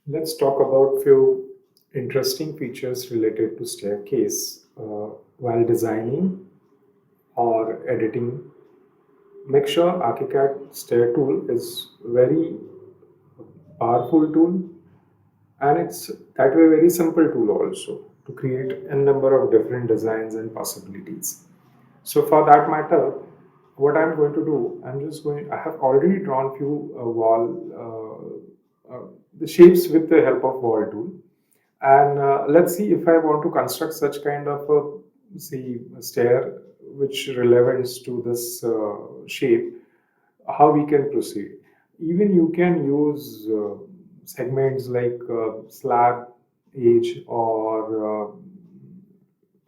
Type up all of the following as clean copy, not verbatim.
Let's talk about few interesting features related to staircase while designing or editing. Make sure ArchiCAD stair tool is very powerful tool, and it's that way very simple tool also to create a number of different designs and possibilities. So for that matter, what I'm going to do, I have already drawn few the shapes with the help of wall tool. And let's see if I want to construct such kind of a stair which relevance to this shape, how we can proceed. Even you can use segments like slab, edge, or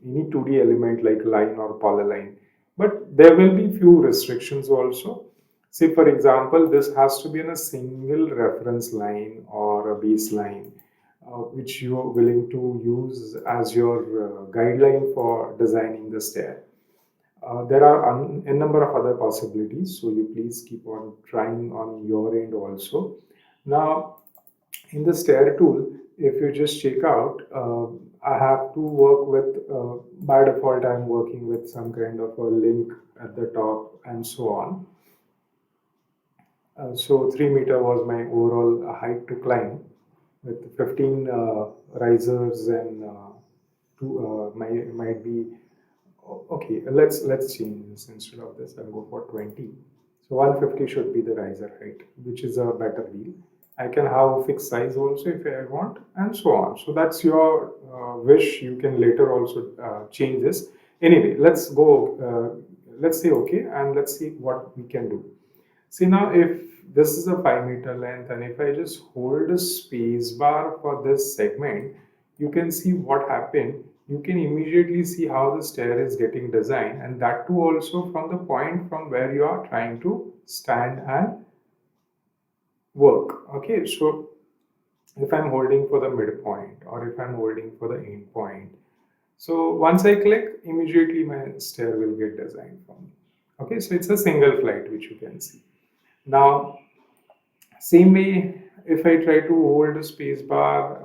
any 2D element like line or polyline. But there will be few restrictions also. Say, for example, this has to be in a single reference line or a baseline, which you are willing to use as your guideline for designing the stair. There are a number of other possibilities, so you please keep on trying on your end also. Now, in the stair tool, if you just check out, I have to work with, by default, I'm working with some kind of a link at the top and so on. So 3 meter was my overall height to climb with 15 risers and might be okay. Let's change this. Instead of this, I'll go for 20. So 150 should be the riser height, which is a better deal. I can have a fixed size also if I want, and so on. So that's your wish. You can later also change this. Anyway, let's go. Let's say okay, and let's see what we can do. See now, if this is a 5 meter length, and if I just hold a space bar for this segment, you can see what happened. You can immediately see how the stair is getting designed, and that too also from the point from where you are trying to stand and work. Okay, so if I'm holding for the midpoint or if I'm holding for the end point, so once I click, immediately my stair will get designed for me. Okay, so it's a single flight which you can see. Now, same way, if I try to hold a space bar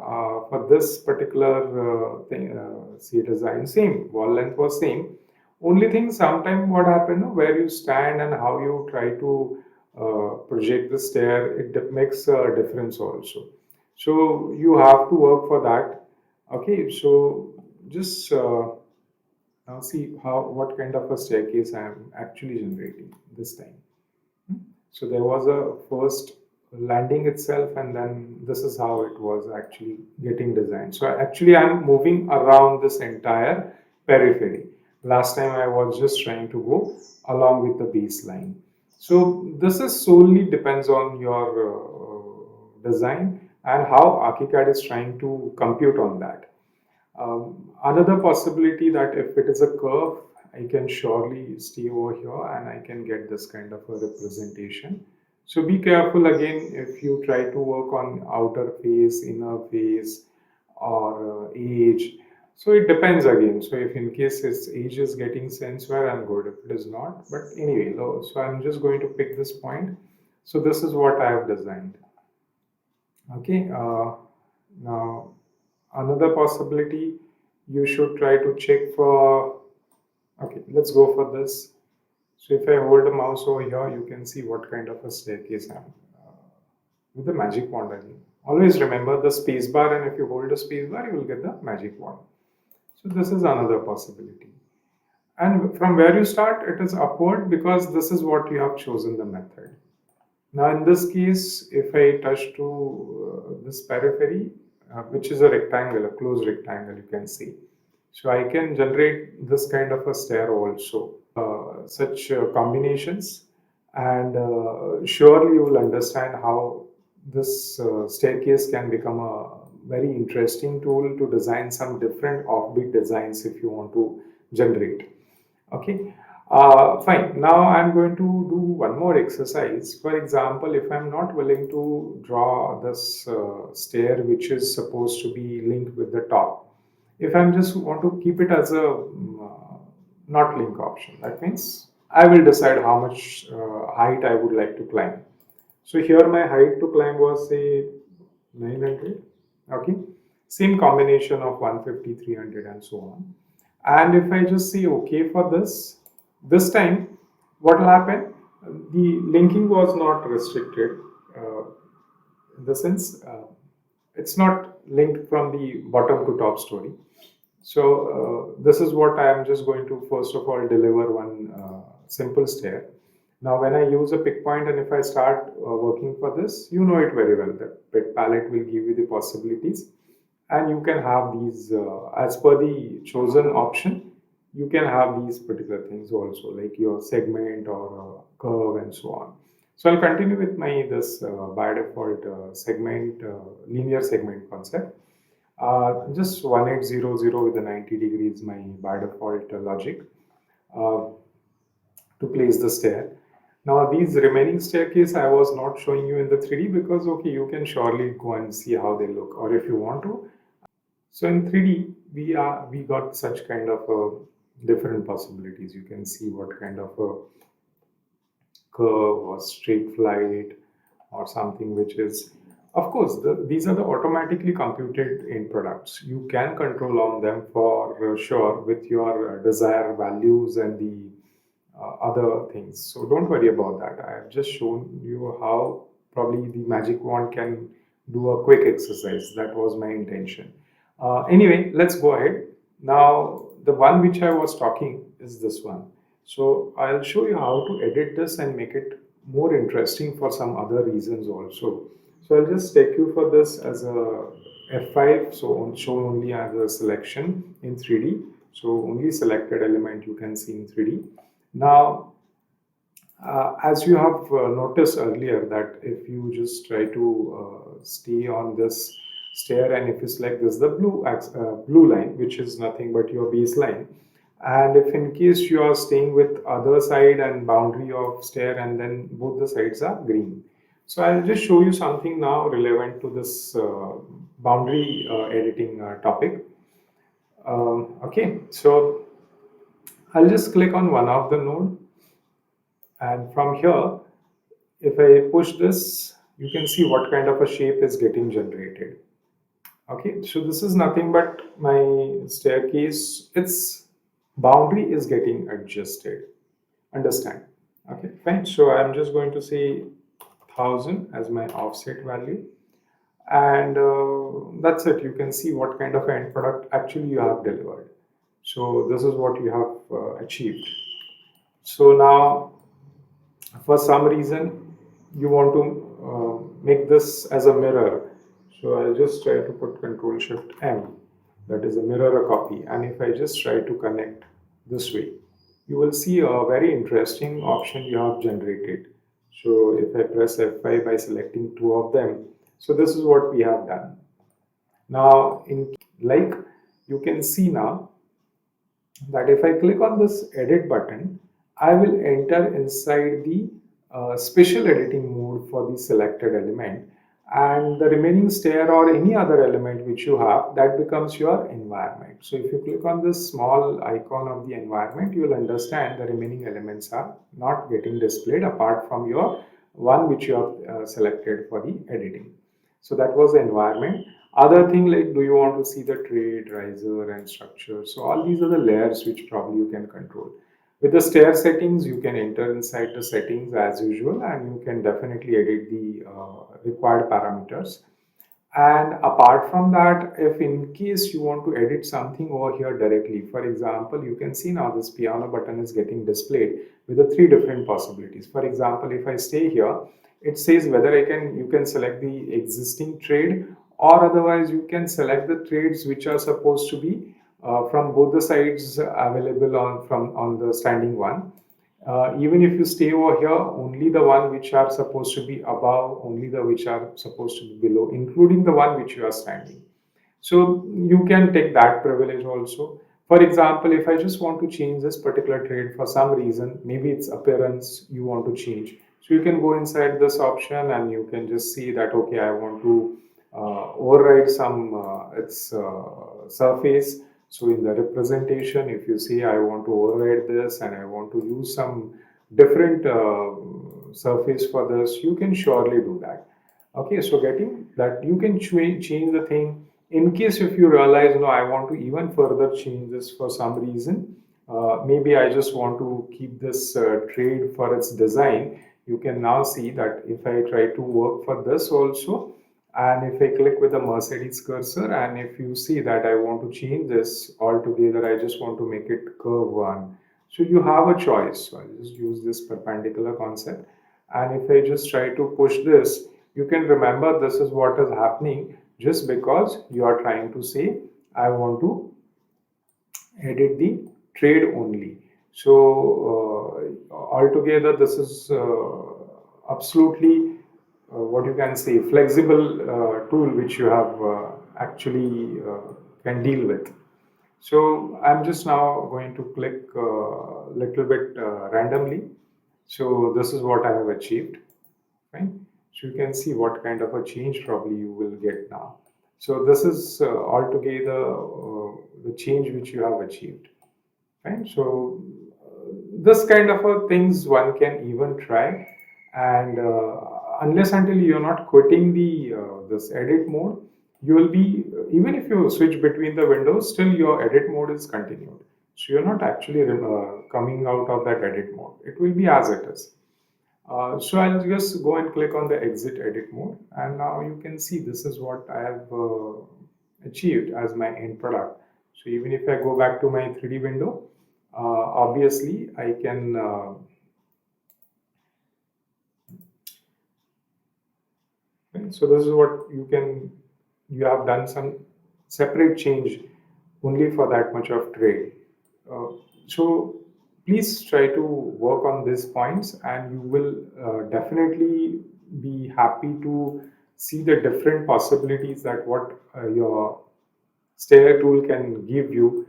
for this particular thing, see design, same, wall length was same. Only thing, sometime what happened, where you stand and how you try to project the stair, it makes a difference also. So you have to work for that. Okay, so just now see how what kind of a staircase I am actually generating this time. So there was a first landing itself, and then this is how it was actually getting designed. So actually, I'm moving around this entire periphery. Last time I was just trying to go along with the baseline. So this is solely depends on your design and how ArchiCAD is trying to compute on that. Another possibility that if it is a curve, I can surely stay over here and I can get this kind of a representation. So be careful again if you try to work on outer face, inner face, or edge. So it depends again. So if in case its edge is getting sense where I'm good, if it is not. But anyway, so I'm just going to pick this point. So this is what I have designed. Okay. Now another possibility, you should try to check for, okay, let's go for this. So if I hold the mouse over here, you can see what kind of a staircase I'm with the magic wand again. Always remember the space bar, and if you hold the space bar, you will get the magic wand. So this is another possibility. And from where you start, it is upward because this is what you have chosen the method. Now in this case, if I touch to this periphery, which is a rectangle, a closed rectangle, you can see. So I can generate this kind of a stair also, such combinations, and surely you will understand how this staircase can become a very interesting tool to design some different offbeat designs if you want to generate. Okay, fine. Now I'm going to do one more exercise. For example, if I'm not willing to draw this stair which is supposed to be linked with the top, if I'm just want to keep it as a not link option, that means I will decide how much height I would like to climb. So here my height to climb was say 900. Okay. Same combination of 150, 300, and so on. And if I just say okay for this time, what will happen? The linking was not restricted. Uh, in the sense, it's not linked from the bottom to top story. So this is what I am just going to first of all deliver one simple stair. Now when I use a pick point and if I start working for this, you know it very well that bit palette will give you the possibilities, and you can have these as per the chosen option. You can have these particular things also like your segment or curve and so on. So I'll continue with my this by default segment linear segment concept. Just 1800 with the 90 degrees my by default logic uh, to place the stair. Now these remaining staircase I was not showing you in the 3D because okay you can surely go and see how they look, or if you want to. So in 3D we got such kind of different possibilities. You can see what kind of a curve or straight flight or something which is, of course these are the automatically computed in products. You can control on them for sure with your desired values and the other things, so don't worry about that. I have just shown you how probably the magic wand can do a quick exercise. That was my intention. Anyway, let's go ahead. Now the one which I was talking is this one. So I'll show you how to edit this and make it more interesting for some other reasons also. So I'll just take you for this as a F5, so show only as a selection in 3D. So only selected element you can see in 3D. Now, as you have noticed earlier that if you just try to stay on this stair and if you select this the blue line, which is nothing but your baseline, and if in case you are staying with other side and boundary of stair and then both the sides are green. So I'll just show you something now relevant to this boundary editing topic. Okay, so I'll just click on one of the node, and from here if I push this, you can see what kind of a shape is getting generated. Okay, so this is nothing but my staircase, its boundary is getting adjusted. Understand? Okay, fine. So I'm just going to say 1000 as my offset value, and that's it. You can see what kind of end product actually you have delivered. So this is what you have achieved. So now for some reason you want to make this as a mirror, so I'll just try to put Control Shift M, that is a mirror a copy, and if I just try to connect this way, you will see a very interesting option you have generated. So if I press F5 by selecting two of them, so this is what we have done. Now in like you can see now that if I click on this edit button, I will enter inside the special editing mode for the selected element, and the remaining stair or any other element which you have, that becomes your environment. So if you click on this small icon of the environment, you will understand the remaining elements are not getting displayed apart from your one which you have selected for the editing. So that was the environment. Other thing like, do you want to see the trade, riser and structure? So all these are the layers which probably you can control. With the stair settings, you can enter inside the settings as usual, and you can definitely edit the required parameters. And apart from that, if in case you want to edit something over here directly, for example, you can see now this piano button is getting displayed with the three different possibilities. For example, if I stay here, it says whether you can select the existing trade, or otherwise you can select the trades which are supposed to be from both the sides available on the standing one. Even if you stay over here, only the one which are supposed to be above, only the which are supposed to be below, including the one which you are standing. So you can take that privilege also. For example, if I just want to change this particular trade for some reason, maybe its appearance you want to change. So you can go inside this option and you can just see that, okay, I want to override some its surface. So in the representation, if you see I want to override this and I want to use some different surface for this, you can surely do that. Okay, so getting that you can change the thing in case if you realize, no, I want to even further change this for some reason. Maybe I just want to keep this trade for its design. You can now see that if I try to work for this also, and if I click with the Mercedes cursor, and if you see that I want to change this altogether, I just want to make it curve one. So you have a choice. So I just use this perpendicular concept. And if I just try to push this, you can remember this is what is happening just because you are trying to say, I want to edit the trade only. So altogether, this is absolutely what you can say flexible tool which you have actually can deal with. So I'm just now going to click a little bit randomly. So this is what I have achieved, right? So you can see what kind of a change probably you will get now. So this is altogether the change which you have achieved, right? So this kind of a things one can even try, and unless until you're not quitting the this edit mode, you will be even if you switch between the windows, still your edit mode is continued. So you're not actually coming out of that edit mode. It will be as it is. So I'll just go and click on the exit edit mode, and now you can see this is what I have achieved as my end product. So even if I go back to my 3D window, obviously I can right? So this is what you have done some separate change only for that much of trade. So please try to work on these points, and you will definitely be happy to see the different possibilities that what your stair tool can give you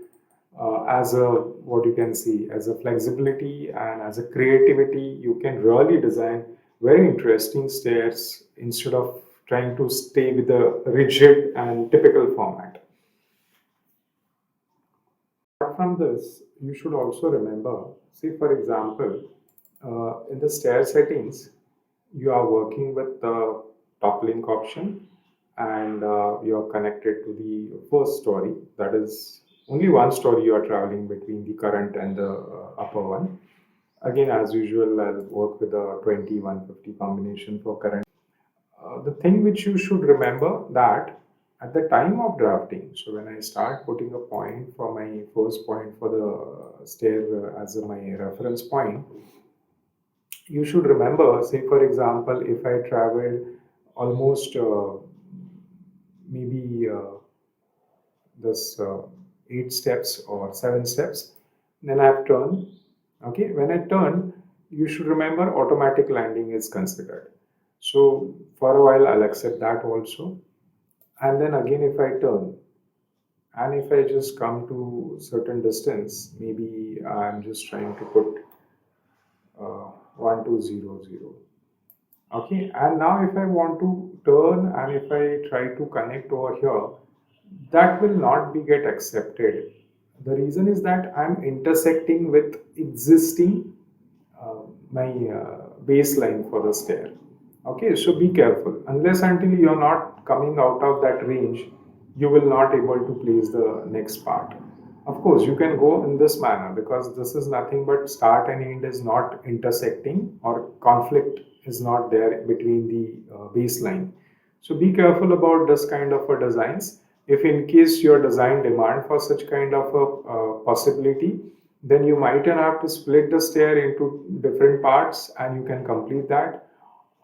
as a what you can see as a flexibility and as a creativity. You can really design very interesting stairs instead of trying to stay with a rigid and typical format. Apart from this, you should also remember, see for example, in the stair settings, you are working with the top link option, and you're connected to the first story. That is only one story you are traveling between the current and the upper one. Again, as usual, I'll work with a 20-150 combination for current. The thing which you should remember that at the time of drafting, so when I start putting a point for my first point for the stair as my reference point, you should remember, say for example, if I traveled almost maybe this 8 steps or 7 steps, then I have turned. Okay, when I turn, you should remember automatic landing is considered. So for a while, I'll accept that also. And then again, if I turn, and if I just come to certain distance, maybe I'm just trying to put 1200. Okay, and now if I want to turn and if I try to connect over here, that will not be get accepted. The reason is that I'm intersecting with existing my baseline for the stair. Okay, so be careful. Unless until you're not coming out of that range, you will not able to place the next part. Of course, you can go in this manner because this is nothing but start and end is not intersecting or conflict is not there between the baseline. So be careful about this kind of a designs. If in case your design demand for such kind of a possibility, then you might have to split the stair into different parts and you can complete that,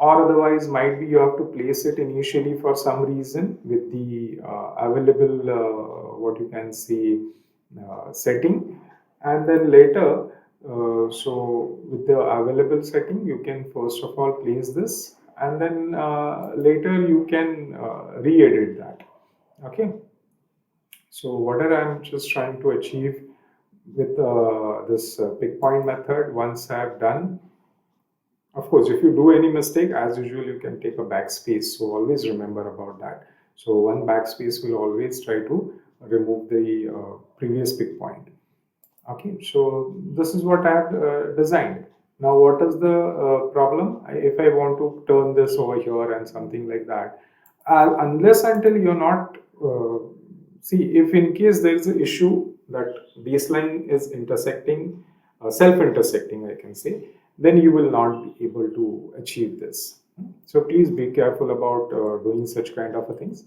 or otherwise might be you have to place it initially for some reason with the available what you can see setting, and then later so with the available setting you can first of all place this, and then later you can re-edit that. Okay, so whatever I'm just trying to achieve with this pick point method, once I've done, of course, if you do any mistake, as usual, you can take a backspace. So always remember about that. So one backspace will always try to remove the previous pick point. Okay, so this is what I have designed. Now, what is the problem? If I want to turn this over here and something like that, unless until you're not, see, if in case there is an issue that baseline is intersecting, self-intersecting, I can say, then you will not be able to achieve this. So please be careful about doing such kind of a things.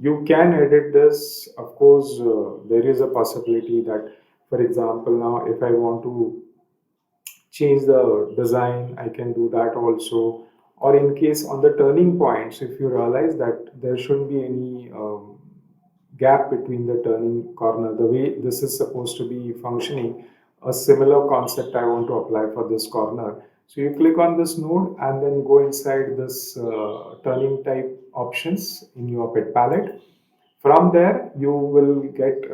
You can edit this, of course. There is a possibility that, for example, now if I want to change the design, I can do that also. Or in case on the turning points, if you realize that there shouldn't be any gap between the turning corner, the way this is supposed to be functioning, a similar concept I want to apply for this corner. So you click on this node and then go inside this turning type options in your pet palette. From there, you will get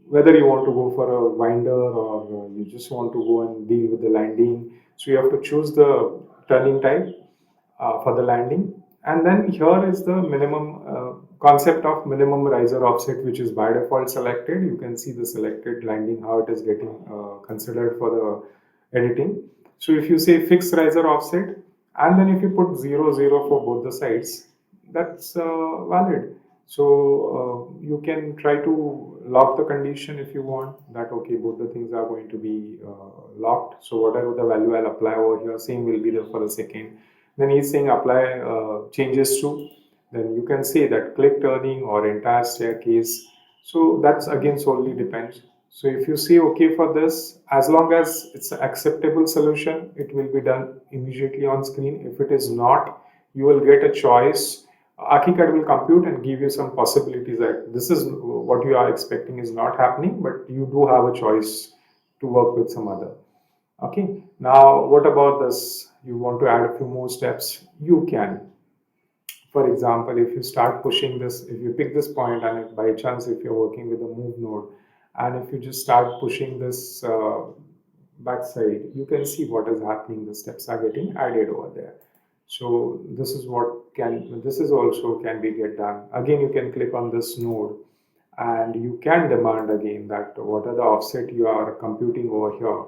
whether you want to go for a winder or you just want to go and deal with the landing. So you have to choose the turning type for the landing. And then here is the minimum concept of minimum riser offset, which is by default selected. You can see the selected landing, how it is getting considered for the editing. So if you say fixed riser offset, and then if you put 0, 0 for both the sides, that's valid. So you can try to lock the condition if you want that, okay, both the things are going to be locked. So whatever the value I'll apply over here, same will be there for the second. Then he's saying apply changes to, then you can say that click turning or entire staircase. So that's again solely depends. So if you say okay for this, as long as it's an acceptable solution, it will be done immediately on screen. If it is not, you will get a choice. ArchiCAD will compute and give you some possibilities that this is what you are expecting is not happening, but you do have a choice to work with some other. Okay, now what about this? You want to add a few more steps? You can. For example, if you start pushing this, if you pick this point and if by chance if you're working with a move node, and if you just start pushing this backside, you can see what is happening. The steps are getting added over there. So this is what can, this is also can be get done. Again, you can click on this node and you can demand again that what are the offset you are computing over here.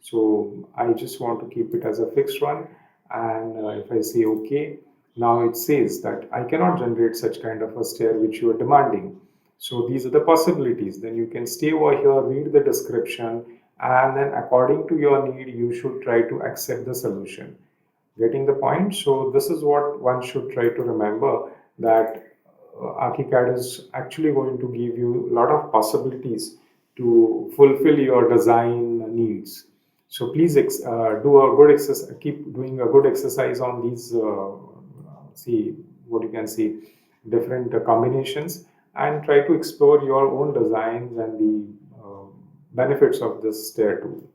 So I just want to keep it as a fixed one. And if I say okay, now it says that I cannot generate such kind of a stair which you are demanding. So these are the possibilities. Then you can stay over here, read the description, and then according to your need, you should try to accept the solution. Getting the point? So this is what one should try to remember, that ArchiCAD is actually going to give you a lot of possibilities to fulfill your design needs. So please do a good exercise, keep doing a good exercise on these, see what you can see, different combinations, and try to explore your own designs and the benefits of this stair tool.